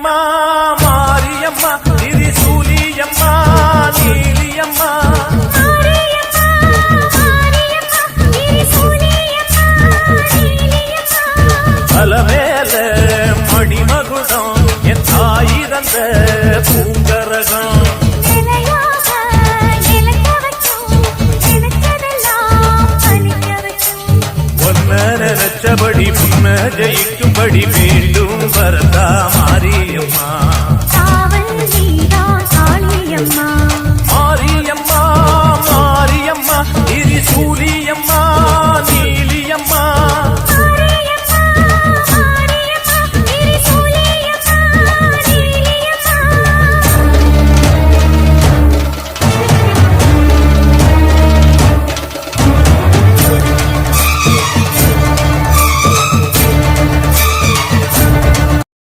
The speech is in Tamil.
அம்மா மாரியம்மா திரிசூலியம்மா நீலியம்மா அலமேல மணிமகுடம் என் தாய் தந்த பூங்கரகம் நினைச்சபடி புன்ன ஜெயிக்கும்படி மீண்டும்